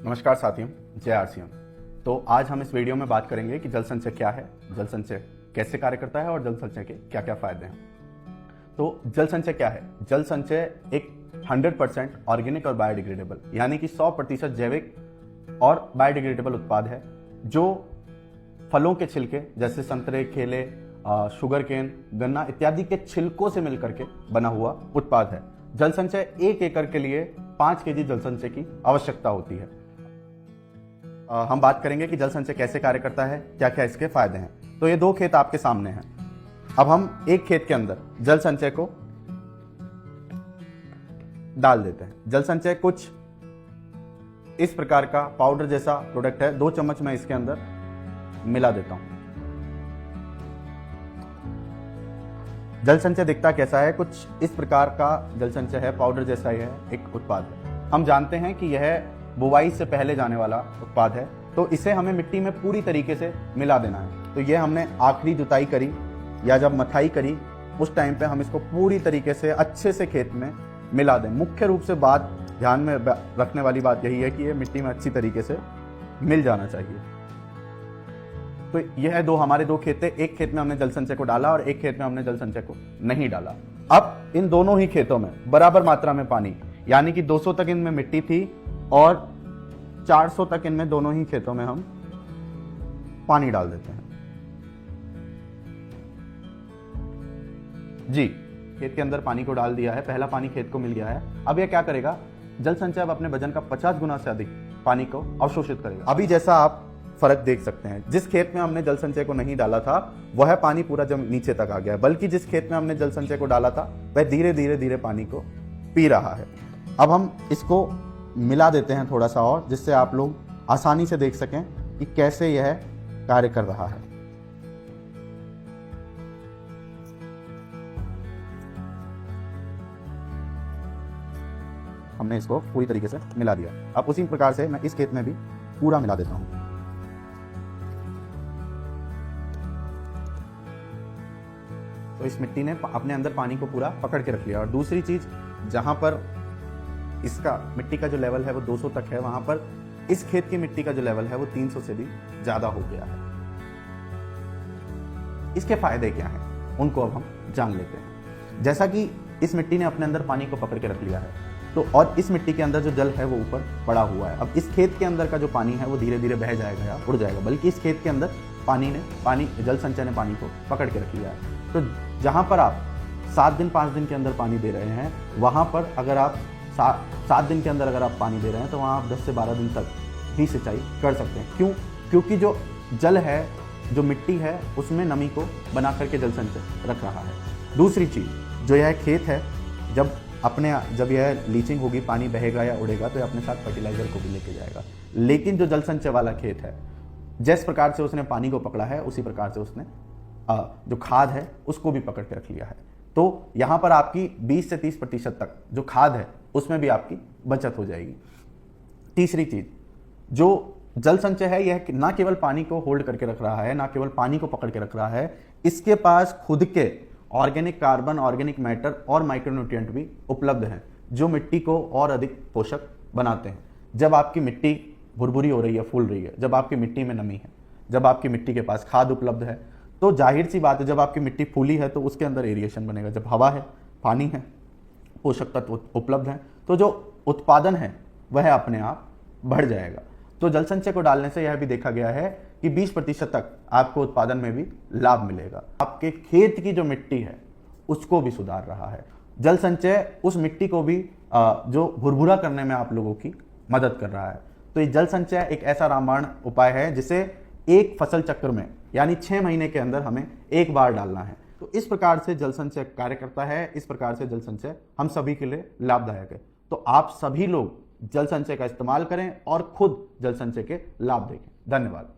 नमस्कार साथियों, जय आरसीएम। तो आज हम इस वीडियो में बात करेंगे कि जल संचय क्या है, जल संचय कैसे कार्य करता है और जल संचय के क्या क्या फायदे हैं। तो जल संचय क्या है? जल संचय एक 100% ऑर्गेनिक और बायोडिग्रेडेबल यानी कि 100% जैविक और बायोडिग्रेडेबल उत्पाद है जो फलों के छिलके जैसे संतरे, केले, शुगर केन, गन्ना इत्यादि के छिलकों से मिलकर के बना हुआ उत्पाद है। जल संचय 1 एकड़ के लिए 5 केजी जल संचय की आवश्यकता होती है। हम बात करेंगे कि जल संचय कैसे कार्य करता है, क्या क्या इसके फायदे हैं। तो ये 2 खेत आपके सामने हैं। अब हम एक खेत के अंदर जल संचय को डाल देते हैं। जल संचय कुछ इस प्रकार का पाउडर जैसा प्रोडक्ट है। 2 चम्मच मैं इसके अंदर मिला देता हूं। जल संचय दिखता कैसा है? कुछ इस प्रकार का जल संचय है, पाउडर जैसा ही है, एक उत्पाद है। हम जानते हैं कि यह बुवाई से पहले जाने वाला उत्पाद है, तो इसे हमें मिट्टी में पूरी तरीके से मिला देना है। तो यह हमने आखिरी जुताई करी या जब मथाई करी उस टाइम पे हम इसको पूरी तरीके से अच्छे से खेत में मिला दें। मुख्य रूप से बात ध्यान में रखने वाली बात यही है कि ये मिट्टी में अच्छी तरीके से मिल जाना चाहिए। तो यह हमारे 2 खेत थे। एक खेत में हमने जल संचय को डाला और एक खेत में हमने जल संचय को नहीं डाला। अब इन दोनों ही खेतों में बराबर मात्रा में पानी, यानी कि 200 तक इनमें मिट्टी थी और 400 तक इनमें, दोनों ही खेतों में हम पानी डाल देते हैं। जी, खेत के अंदर पानी को डाल दिया है, पहला पानी खेत को मिल गया है। अब यह क्या करेगा? जल संचय अब अपने वजन का 50 गुना से अधिक पानी को अवशोषित करेगा। अभी जैसा आप फर्क देख सकते हैं, जिस खेत में हमने जल संचय को नहीं डाला था वह पानी पूरा जब नीचे तक आ गया, बल्कि जिस खेत में हमने जल संचय को डाला था वह धीरे धीरे धीरे पानी को पी रहा है। अब हम इसको मिला देते हैं थोड़ा सा और, जिससे आप लोग आसानी से देख सकें कि कैसे यह कार्य कर रहा है। हमने इसको पूरी तरीके से मिला दिया। अब उसी प्रकार से मैं इस खेत में भी पूरा मिला देता हूं। तो इस मिट्टी ने अपने अंदर पानी को पूरा पकड़ के रख लिया। और दूसरी चीज, जहां पर इसका मिट्टी का जो लेवल है वो 200 तक है, वहां पर इस खेत की मिट्टी का जो लेवल है वो 300 से भी ज्यादा हो गया है। इसके फायदे क्या हैं उनको अब हम जान लेते हैं। जैसा कि इस मिट्टी ने अपने अंदर पानी को पकड़ के रख लिया है, तो और इस मिट्टी के अंदर जो जल है वो ऊपर पड़ा हुआ है। अब इस खेत के अंदर का जो पानी है वो धीरे धीरे बह जाएगा या उड़ जाएगा, बल्कि इस खेत के अंदर जल संचय ने पानी को पकड़ के रख लिया है। तो जहां पर आप 7 दिन 5 दिन के अंदर पानी दे रहे हैं, वहां पर अगर आप 7 दिन के अंदर अगर आप पानी दे रहे हैं तो वहां आप 10 से 12 दिन तक भी सिंचाई कर सकते हैं। क्यों? क्योंकि जो जल है, जो मिट्टी है, उसमें नमी को बना करके जल संचय रख रहा है। दूसरी चीज, जो यह खेत है, जब यह लीचिंग होगी, पानी बहेगा या उड़ेगा तो यह अपने साथ फर्टिलाइजर को भी लेके जाएगा। लेकिन जो जल संचय वाला खेत है, जिस प्रकार से उसने पानी को पकड़ा है उसी प्रकार से उसने जो खाद है उसको भी पकड़ के रख लिया है। तो यहां पर आपकी 20 से 30% तक जो खाद है उसमें भी आपकी बचत हो जाएगी। तीसरी चीज, जो जल संचय है, यह ना केवल पानी को होल्ड करके रख रहा है, ना केवल पानी को पकड़ के रख रहा है, इसके पास खुद के ऑर्गेनिक कार्बन, ऑर्गेनिक मैटर और माइक्रोन्यूट्रिएंट भी उपलब्ध हैं, जो मिट्टी को और अधिक पोषक बनाते हैं। जब आपकी मिट्टी भुरभुरी हो रही है, फूल रही है, जब आपकी मिट्टी में नमी है, जब आपकी मिट्टी के पास खाद उपलब्ध है, तो जाहिर सी बात है जब आपकी मिट्टी फूली है तो उसके अंदर एरिएशन बनेगा। जब हवा है, पानी है, पोषक तत्व उपलब्ध हैं, तो जो उत्पादन है वह अपने आप बढ़ जाएगा। तो जल संचय को डालने से यह भी देखा गया है कि 20% तक आपको उत्पादन में भी लाभ मिलेगा। आपके खेत की जो मिट्टी है उसको भी सुधार रहा है। जल संचय उस मिट्टी को भी जो भुरभुरा करने में आप लोगों की मदद कर रहा है। तो ये जल संचय एक ऐसा रामबाण उपाय है जिसे एक फसल चक्र में, यानी 6 महीने के अंदर हमें एक बार डालना है। तो इस प्रकार से जल संचय कार्य करता है। इस प्रकार से जल संचय हम सभी के लिए लाभदायक है। तो आप सभी लोग जल संचय का इस्तेमाल करें और खुद जल संचय के लाभ देखें। धन्यवाद।